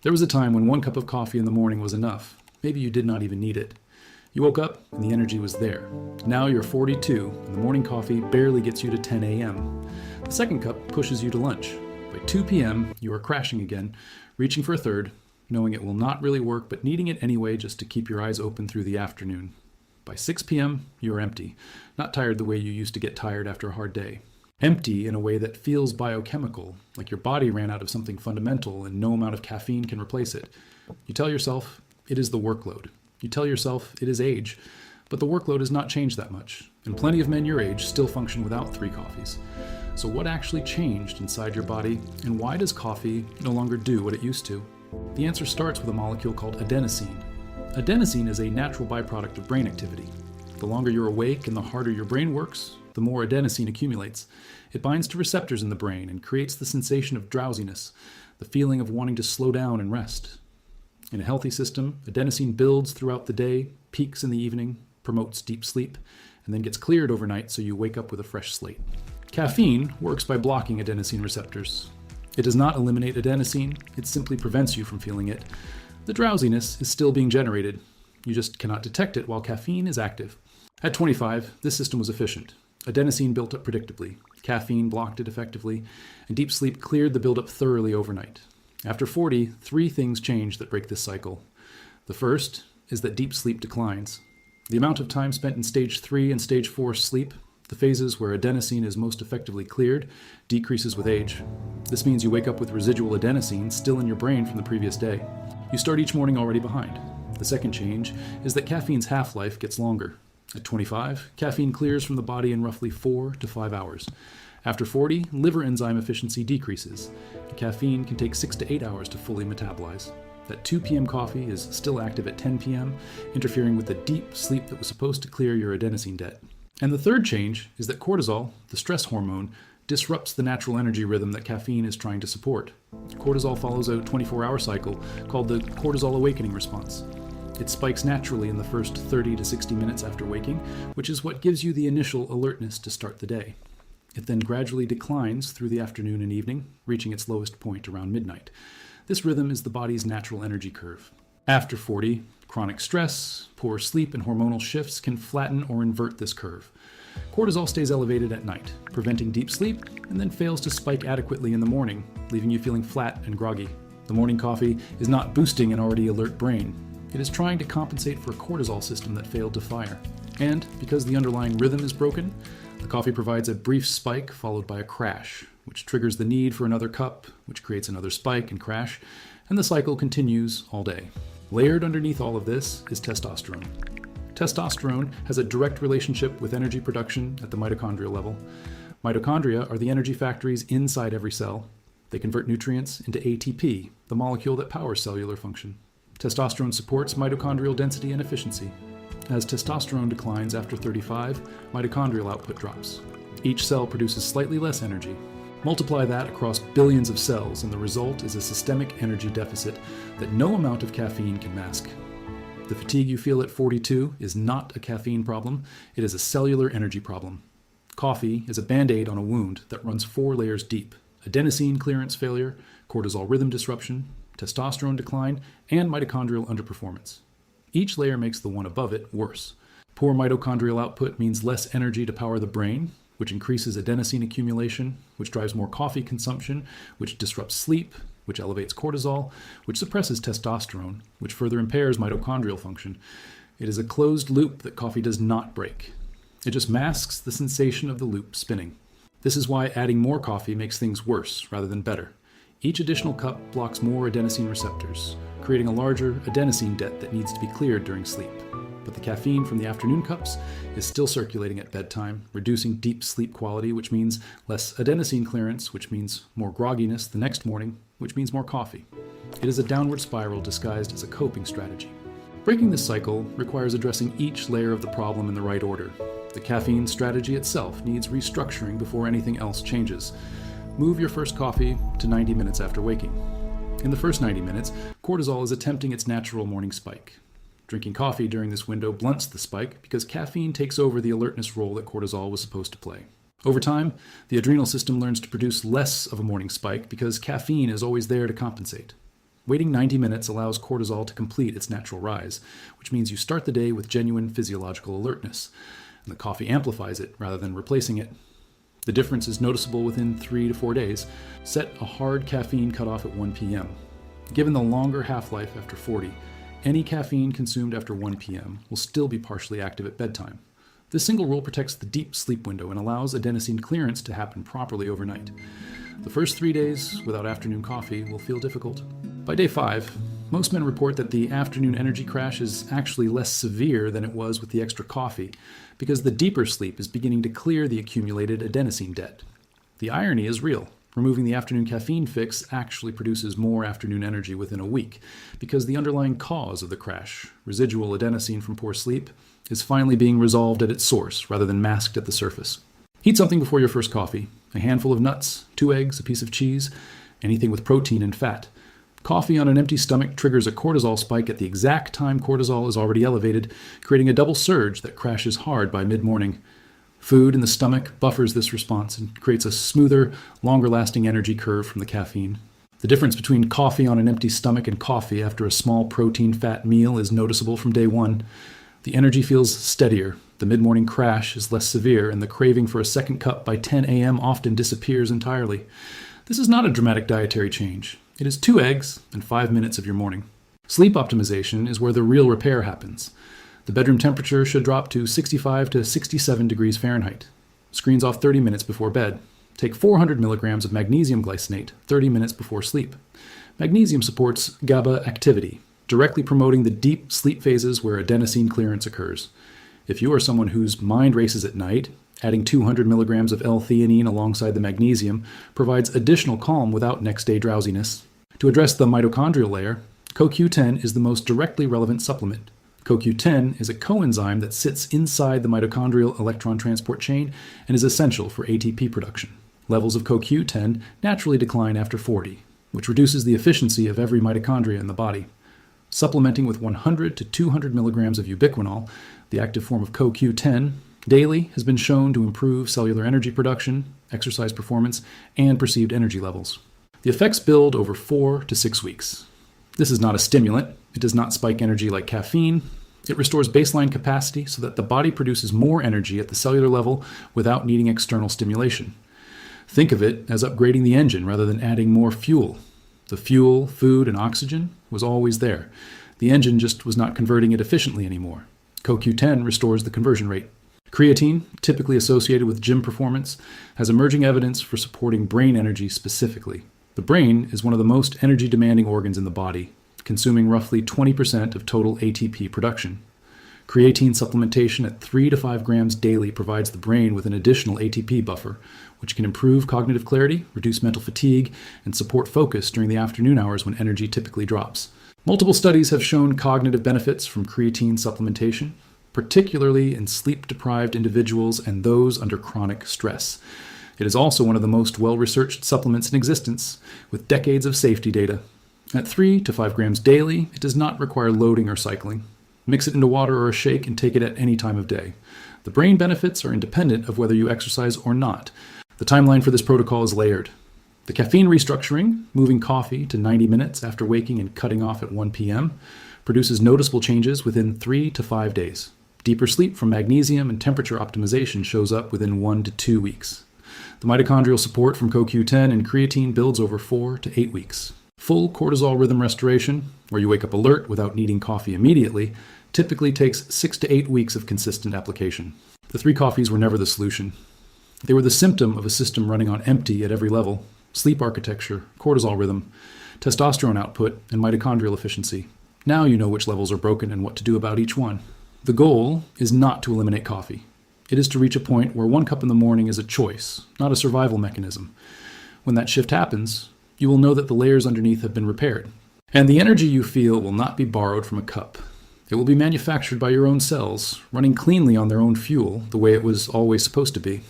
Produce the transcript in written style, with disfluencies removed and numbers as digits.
There was a time when 1 cup of coffee in the morning was enough. Maybe you did not even need it. You woke up and the energy was there. Now you're 42 and the morning coffee barely gets you to 10 a.m. The second cup pushes you to lunch. By 2 p.m., you are crashing again, reaching for a third, knowing it will not really work but needing it anyway just to keep your eyes open through the afternoon. By 6 p.m., you are empty, not tired the way you used to get tired after a hard day. Empty in a way that feels biochemical, like your body ran out of something fundamental and no amount of caffeine can replace it. You tell yourself it is the workload. You tell yourself it is age, but the workload has not changed that much, and plenty of men your age still function without 3 coffees. So what actually changed inside your body, and why does coffee no longer do what it used to? The answer starts with a molecule called adenosine. Adenosine is a natural byproduct of brain activity. The longer you're awake and the harder your brain works, the more adenosine accumulates. It binds to receptors in the brain and creates the sensation of drowsiness, the feeling of wanting to slow down and rest. In a healthy system, adenosine builds throughout the day, peaks in the evening, promotes deep sleep, and then gets cleared overnight so you wake up with a fresh slate. Caffeine works by blocking adenosine receptors. It does not eliminate adenosine, it simply prevents you from feeling it. The drowsiness is still being generated. You just cannot detect it while caffeine is active. At 25, this system was efficient. Adenosine built up predictably, caffeine blocked it effectively, and deep sleep cleared the buildup thoroughly overnight. After 40, 3 things change that break this cycle. The first is that deep sleep declines. The amount of time spent in stage 3 and stage 4 sleep, the phases where adenosine is most effectively cleared, decreases with age. This means you wake up with residual adenosine still in your brain from the previous day. You start each morning already behind. The second change is that caffeine's half-life gets longer. At 25, caffeine clears from the body in roughly 4 to 5 hours. After 40, liver enzyme efficiency decreases, and caffeine can take 6 to 8 hours to fully metabolize. That 2 p.m. coffee is still active at 10 p.m., interfering with the deep sleep that was supposed to clear your adenosine debt. And the third change is that cortisol, the stress hormone, disrupts the natural energy rhythm that caffeine is trying to support. Cortisol follows a 24-hour cycle called the cortisol awakening response. It spikes naturally in the first 30 to 60 minutes after waking, which is what gives you the initial alertness to start the day. It then gradually declines through the afternoon and evening, reaching its lowest point around midnight. This rhythm is the body's natural energy curve. After 40, chronic stress, poor sleep, and hormonal shifts can flatten or invert this curve. Cortisol stays elevated at night, preventing deep sleep, and then fails to spike adequately in the morning, leaving you feeling flat and groggy. The morning coffee is not boosting an already alert brain. It is trying to compensate for a cortisol system that failed to fire. And because the underlying rhythm is broken, the coffee provides a brief spike followed by a crash, which triggers the need for another cup, which creates another spike and crash, and the cycle continues all day. Layered underneath all of this is testosterone. Testosterone has a direct relationship with energy production at the mitochondrial level. Mitochondria are the energy factories inside every cell. They convert nutrients into ATP, the molecule that powers cellular function. Testosterone supports mitochondrial density and efficiency. As testosterone declines after 35, mitochondrial output drops. Each cell produces slightly less energy. Multiply that across billions of cells, and the result is a systemic energy deficit that no amount of caffeine can mask. The fatigue you feel at 42 is not a caffeine problem, it is a cellular energy problem. Coffee is a band-aid on a wound that runs 4 layers deep: adenosine clearance failure, cortisol rhythm disruption, testosterone decline, and mitochondrial underperformance. Each layer makes the one above it worse. Poor mitochondrial output means less energy to power the brain, which increases adenosine accumulation, which drives more coffee consumption, which disrupts sleep, which elevates cortisol, which suppresses testosterone, which further impairs mitochondrial function. It is a closed loop that coffee does not break. It just masks the sensation of the loop spinning. This is why adding more coffee makes things worse rather than better. Each additional cup blocks more adenosine receptors, creating a larger adenosine debt that needs to be cleared during sleep. But the caffeine from the afternoon cups is still circulating at bedtime, reducing deep sleep quality, which means less adenosine clearance, which means more grogginess the next morning, which means more coffee. It is a downward spiral disguised as a coping strategy. Breaking this cycle requires addressing each layer of the problem in the right order. The caffeine strategy itself needs restructuring before anything else changes. Move your first coffee to 90 minutes after waking. In the first 90 minutes, cortisol is attempting its natural morning spike. Drinking coffee during this window blunts the spike because caffeine takes over the alertness role that cortisol was supposed to play. Over time, the adrenal system learns to produce less of a morning spike because caffeine is always there to compensate. Waiting 90 minutes allows cortisol to complete its natural rise, which means you start the day with genuine physiological alertness, and the coffee amplifies it rather than replacing it. The difference is noticeable within 3 to 4 days. Set a hard caffeine cutoff at 1 p.m. Given the longer half-life after 40, any caffeine consumed after 1 p.m. will still be partially active at bedtime. This single rule protects the deep sleep window and allows adenosine clearance to happen properly overnight. The first 3 days without afternoon coffee will feel difficult. By day 5, most men report that the afternoon energy crash is actually less severe than it was with the extra coffee, because the deeper sleep is beginning to clear the accumulated adenosine debt. The irony is real. Removing the afternoon caffeine fix actually produces more afternoon energy within a week, because the underlying cause of the crash, residual adenosine from poor sleep, is finally being resolved at its source rather than masked at the surface. Eat something before your first coffee. A handful of nuts, 2 eggs, a piece of cheese, anything with protein and fat. Coffee on an empty stomach triggers a cortisol spike at the exact time cortisol is already elevated, creating a double surge that crashes hard by mid-morning. Food in the stomach buffers this response and creates a smoother, longer-lasting energy curve from the caffeine. The difference between coffee on an empty stomach and coffee after a small protein-fat meal is noticeable from day 1. The energy feels steadier, the mid-morning crash is less severe, and the craving for a second cup by 10 a.m. often disappears entirely. This is not a dramatic dietary change. It is 2 eggs and 5 minutes of your morning. Sleep optimization is where the real repair happens. The bedroom temperature should drop to 65 to 67 degrees Fahrenheit. Screens off 30 minutes before bed. Take 400 milligrams of magnesium glycinate 30 minutes before sleep. Magnesium supports GABA activity, directly promoting the deep sleep phases where adenosine clearance occurs. If you are someone whose mind races at night, adding 200 milligrams of L-theanine alongside the magnesium provides additional calm without next-day drowsiness. To address the mitochondrial layer, CoQ10 is the most directly relevant supplement. CoQ10 is a coenzyme that sits inside the mitochondrial electron transport chain and is essential for ATP production. Levels of CoQ10 naturally decline after 40, which reduces the efficiency of every mitochondria in the body. Supplementing with 100 to 200 milligrams of ubiquinol, the active form of CoQ10, daily has been shown to improve cellular energy production, exercise performance, and perceived energy levels. The effects build over 4 to 6 weeks. This is not a stimulant. It does not spike energy like caffeine. It restores baseline capacity so that the body produces more energy at the cellular level without needing external stimulation. Think of it as upgrading the engine rather than adding more fuel. The fuel, food, and oxygen was always there. The engine just was not converting it efficiently anymore. CoQ10 restores the conversion rate. Creatine, typically associated with gym performance, has emerging evidence for supporting brain energy specifically. The brain is one of the most energy-demanding organs in the body, consuming roughly 20% of total ATP production. Creatine supplementation at 3 to 5 grams daily provides the brain with an additional ATP buffer, which can improve cognitive clarity, reduce mental fatigue, and support focus during the afternoon hours when energy typically drops. Multiple studies have shown cognitive benefits from creatine supplementation, particularly in sleep-deprived individuals and those under chronic stress. It is also one of the most well-researched supplements in existence, with decades of safety data. At 3 to 5 grams daily, it does not require loading or cycling. Mix it into water or a shake and take it at any time of day. The brain benefits are independent of whether you exercise or not. The timeline for this protocol is layered. The caffeine restructuring, moving coffee to 90 minutes after waking and cutting off at 1 p.m., produces noticeable changes within 3 to 5 days. Deeper sleep from magnesium and temperature optimization shows up within 1 to 2 weeks. The mitochondrial support from CoQ10 and creatine builds over 4 to 8 weeks. Full cortisol rhythm restoration, where you wake up alert without needing coffee immediately, typically takes 6 to 8 weeks of consistent application. The 3 coffees were never the solution. They were the symptom of a system running on empty at every level: sleep architecture, cortisol rhythm, testosterone output, and mitochondrial efficiency. Now you know which levels are broken and what to do about each one. The goal is not to eliminate coffee. It is to reach a point where 1 cup in the morning is a choice, not a survival mechanism. When that shift happens, you will know that the layers underneath have been repaired. And the energy you feel will not be borrowed from a cup. It will be manufactured by your own cells, running cleanly on their own fuel, the way it was always supposed to be.